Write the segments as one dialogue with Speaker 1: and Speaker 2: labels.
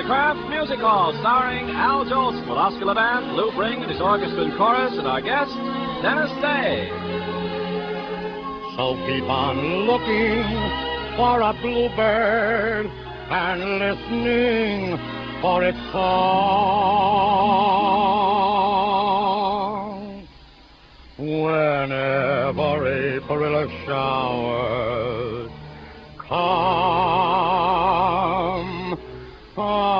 Speaker 1: Kraft Music Hall, starring Al Jolson with Oscar Levant, Lou Bring and his orchestra and chorus, and our guest, Dennis Day.
Speaker 2: So keep on looking for a bluebird and listening for its song. Whenever April showers come along.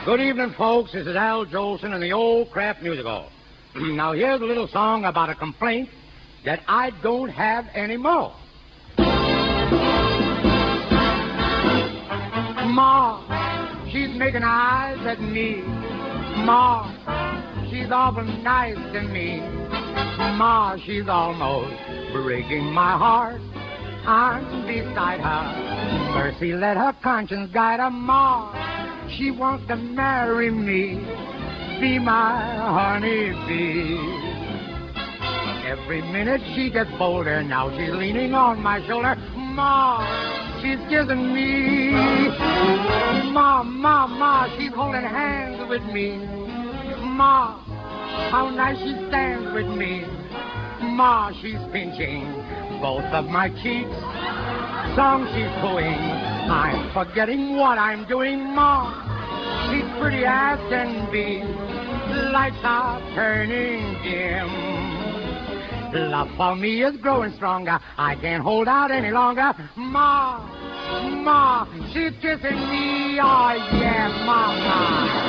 Speaker 2: Good evening, folks. This is Al Jolson in the old Kraft Music Hall. Now, here's a little song about a complaint that I don't have anymore. Ma, she's making eyes at me. Ma, she's awful nice to me. Ma, she's almost breaking my heart. I'm beside her. Mercy, let her conscience guide her. Ma, she wants to marry me, be my honeybee. Every minute she gets bolder. Now she's leaning on my shoulder. Ma, she's kissing me. Ma, she's holding hands with me. Ma, how nice she stands with me. Ma, she's pinching both of my cheeks. Song she's cooing, I'm forgetting what I'm doing. Ma, she's pretty as can be. Lights are turning dim. Love for me is growing stronger. I can't hold out any longer. Ma, she's kissing me. Oh, yeah, Mama.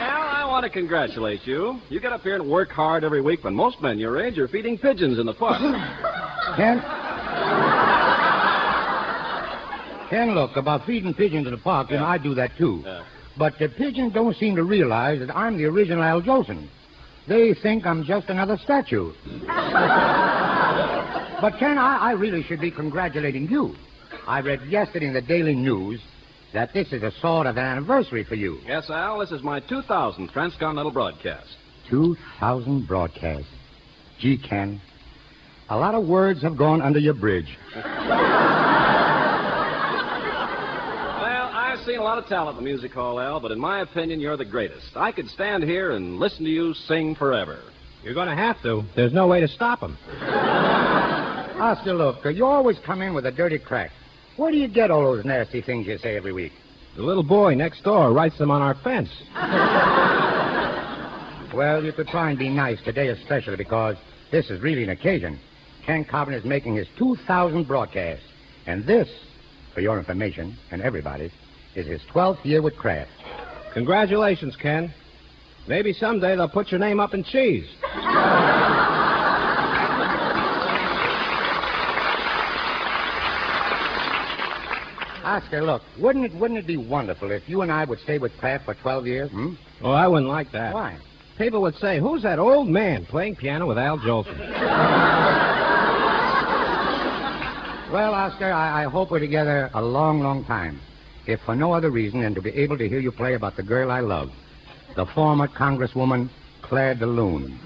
Speaker 1: I want to congratulate you. You get up here and work hard every week when most men your age are feeding pigeons in the park.
Speaker 2: Ken, look, about feeding pigeons in the park, you know, I do that too. But the pigeons don't seem to realize that I'm the original Al Jolson. They think I'm just another statue. But, Ken, I really should be congratulating you. I read yesterday in the Daily News that this is a sort of an anniversary for you.
Speaker 1: Yes, Al, this is my 2000th transcontinental broadcast.
Speaker 2: 2,000 broadcasts. Gee, Ken, a lot of words have gone under your bridge.
Speaker 1: I've seen a lot of talent in the music hall, Al, but in my opinion, you're the greatest. I could stand here and listen to you sing forever.
Speaker 3: You're going to have to. There's no way to stop him.
Speaker 2: Oscar, look, you always come in with a dirty crack. Where do you get all those nasty things you say every week?
Speaker 3: The little boy next door writes them on our fence.
Speaker 2: Well, you could try and be nice today especially because this is really an occasion. Ken Carpenter is making his 2,000th broadcast. And this, for your information and everybody's, is his 12th year with Kraft.
Speaker 3: Congratulations, Ken. Maybe someday they'll put your name up in cheese.
Speaker 2: Oscar, look, wouldn't it be wonderful if you and I would stay with Kraft for 12 years?
Speaker 3: Oh, I wouldn't like that.
Speaker 2: Why?
Speaker 3: People would say, who's that old man playing piano with Al Jolson?
Speaker 2: Well, Oscar, I hope we're together a long, long time. If for no other reason than to be able to hear you play about the girl I love, the former Congresswoman Claire DeLune.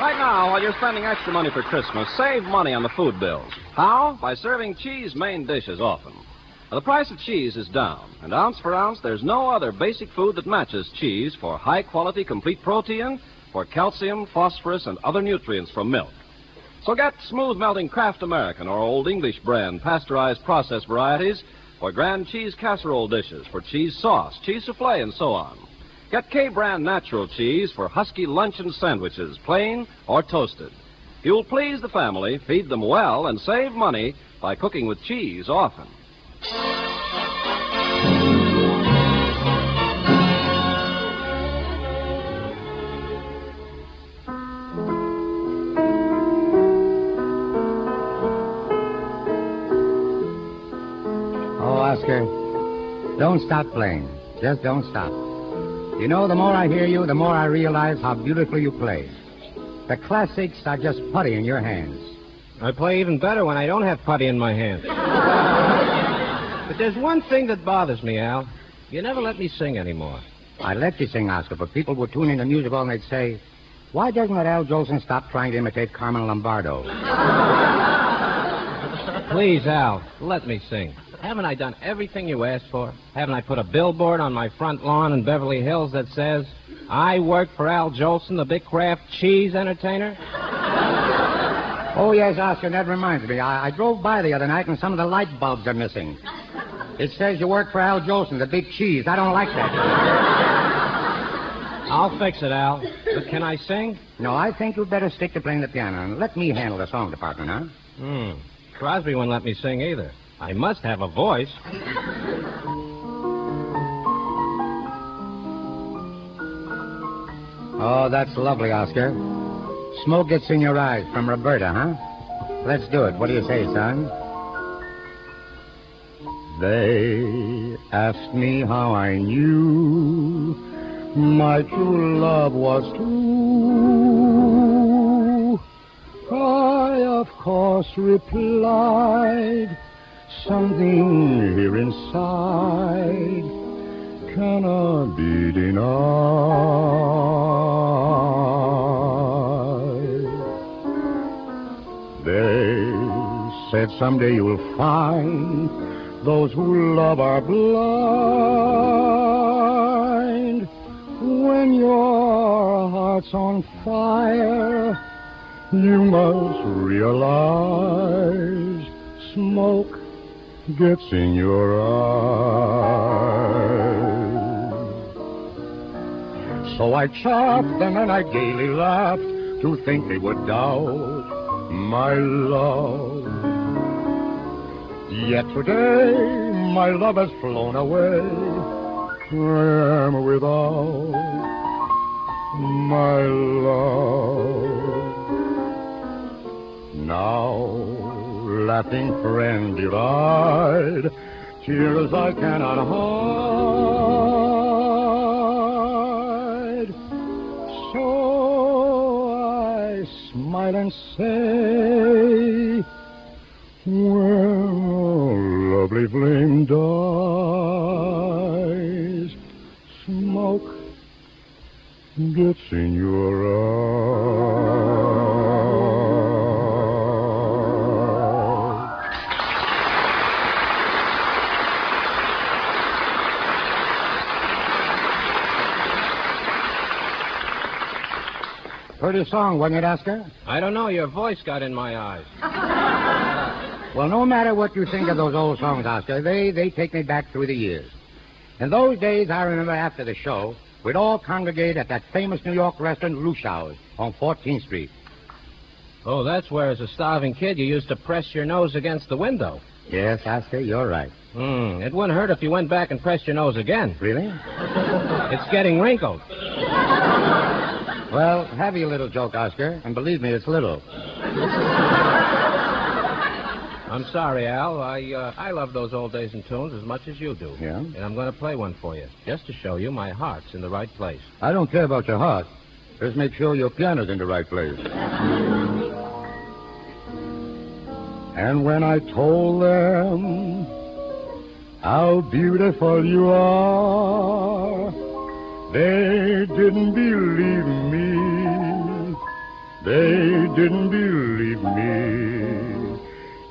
Speaker 1: Right now, while you're spending extra money for Christmas, save money on the food bills. How? By serving cheese main dishes often. Now, the price of cheese is down, and ounce for ounce, there's no other basic food that matches cheese for high-quality, complete protein, for calcium, phosphorus, and other nutrients from milk. So get smooth-melting Kraft American or Old English brand pasteurized processed varieties for grand cheese casserole dishes, for cheese sauce, cheese souffle, and so on. Get K-brand natural cheese for husky luncheon sandwiches, plain or toasted. You'll please the family, feed them well, and save money by cooking with cheese often.
Speaker 2: Oh, Oscar, don't stop playing. Just don't stop. You know, the more I hear you, the more I realize how beautifully you play. The classics are just putty in your hands.
Speaker 3: I play even better when I don't have putty in my hand. But there's one thing that bothers me, Al. You never let me sing anymore.
Speaker 2: I let you sing, Oscar, but people would tune in the music hall and they'd say, why doesn't that Al Jolson stop trying to imitate Carmen Lombardo?
Speaker 3: Please, Al, let me sing. Haven't I done everything you asked for? Haven't I put a billboard on my front lawn in Beverly Hills that says, I work for Al Jolson, the big Kraft cheese entertainer?
Speaker 2: Oh, yes, Oscar, that reminds me. I drove by the other night and some of the light bulbs are missing. It says you work for Al Jolson, the big cheese. I don't like that.
Speaker 3: I'll fix it, Al. But can I sing?
Speaker 2: No, I think you'd better stick to playing the piano and let me handle the song department, huh?
Speaker 3: Crosby wouldn't let me sing either. I must have a voice.
Speaker 2: Oh, that's lovely, Oscar. Smoke gets in your eyes from Roberta, huh? Let's do it. What do you say, son? They asked me how I knew my true love was true. I, of course, replied, something here inside cannot be denied. They said someday you'll find those who love are blind. When your heart's on fire, you must realize smoke gets in your eyes. So I chaffed them and I gaily laughed to think they would doubt my love. Yet today my love has flown away. I am without my love. Now, laughing friend divide, tears I cannot hide. So I smile and say, when a lovely flame dies, smoke gets in your eyes. Pretty song, wasn't it, Oscar?
Speaker 3: I don't know. Your voice got in my eyes.
Speaker 2: Well, no matter what you think of those old songs, Oscar, they take me back through the years. In those days, I remember after the show, we'd all congregate at that famous New York restaurant, Luschau's, on 14th Street.
Speaker 3: Oh, that's where, as a starving kid, you used to press your nose against the window.
Speaker 2: Yes, Oscar, you're right.
Speaker 3: It wouldn't hurt if you went back and pressed your nose again.
Speaker 2: Really?
Speaker 3: It's getting wrinkled.
Speaker 2: Well, have your little joke, Oscar, and believe me, it's little.
Speaker 3: I'm sorry, Al. I love those old days and tunes as much as you do.
Speaker 2: Yeah?
Speaker 3: And I'm going to play one for you, just to show you my heart's in the right place.
Speaker 2: I don't care about your heart. Just make sure your piano's in the right place. And when I told them how beautiful you are, they didn't believe me. They didn't believe me.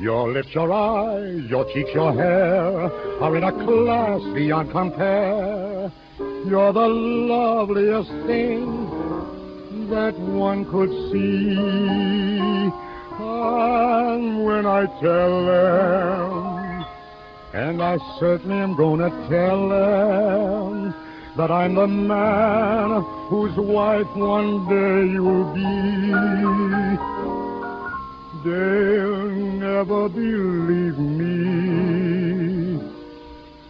Speaker 2: Your lips, your eyes, your cheeks, your hair are in a class beyond compare. You're the loveliest thing that one could see. And when I tell them, and I certainly am gonna tell them, that I'm the man whose wife one day you'll be, they'll never believe me.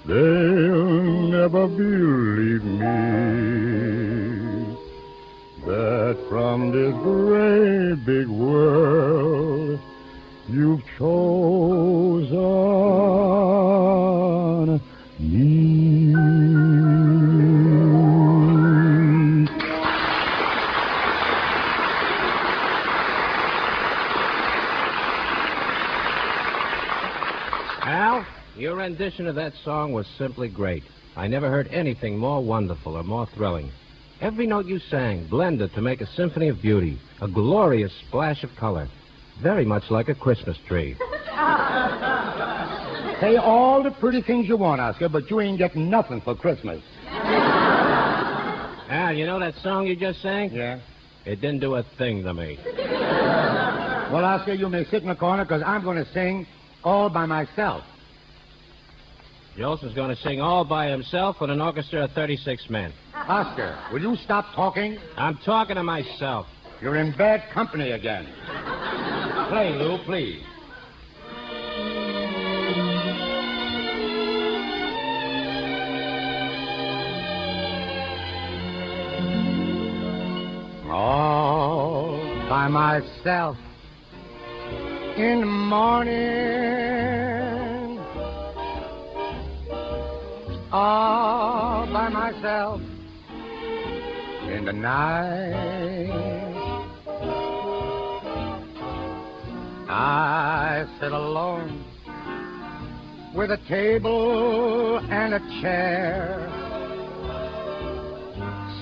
Speaker 2: They'll never believe me that from this great big world you've chosen me.
Speaker 3: Al, your rendition of that song was simply great. I never heard anything more wonderful or more thrilling. Every note you sang blended to make a symphony of beauty, a glorious splash of color, very much like a Christmas tree.
Speaker 2: Say all the pretty things you want, Oscar, but you ain't getting nothing for Christmas.
Speaker 3: Al, you know that song you just sang?
Speaker 2: Yeah?
Speaker 3: It didn't do a thing to me.
Speaker 2: Well, Oscar, you may sit in the corner because I'm going to sing all by myself.
Speaker 3: Jolson's going to sing all by himself with an orchestra of 36 men.
Speaker 2: Oscar, will you stop talking?
Speaker 3: I'm talking to myself.
Speaker 2: You're in bad company again. Play, Lou, please. All by myself in the morning, all by myself in the night. I sit alone with a table and a chair,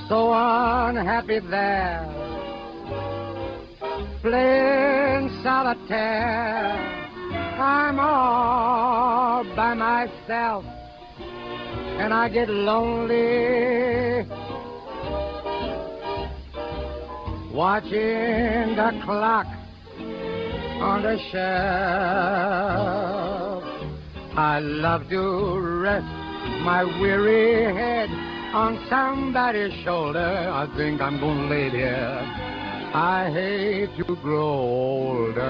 Speaker 2: so unhappy there, playing solitaire. I'm all by myself, and I get lonely watching the clock on the shelf. I love to rest my weary head on somebody's shoulder. I think I'm gonna lay there. I hate to grow older.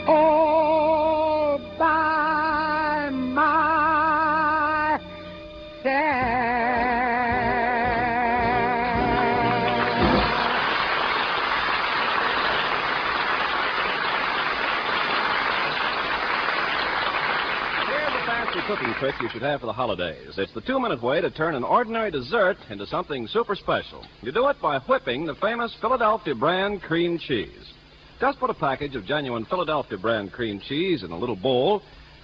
Speaker 2: All by myself.
Speaker 1: Cooking trick you should have for the holidays. It's the 2-minute way to turn an ordinary dessert into something super special. You do it by whipping the famous Philadelphia brand cream cheese. Just put a package of genuine Philadelphia brand cream cheese in a little bowl,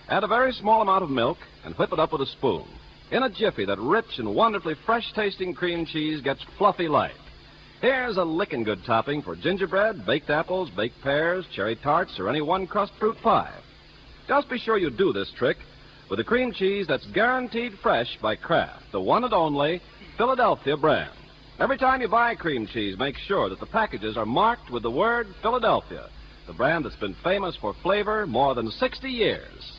Speaker 1: add a very small amount of milk, and whip it up with a spoon. In a jiffy, that rich and wonderfully fresh-tasting cream cheese gets fluffy light. Here's a licking good topping for gingerbread, baked apples, baked pears, cherry tarts, or any one-crust fruit pie. Just be sure you do this trick with a cream cheese that's guaranteed fresh by Kraft, the one and only Philadelphia brand. Every time you buy cream cheese, make sure that the packages are marked with the word Philadelphia, the brand that's been famous for flavor more than 60 years.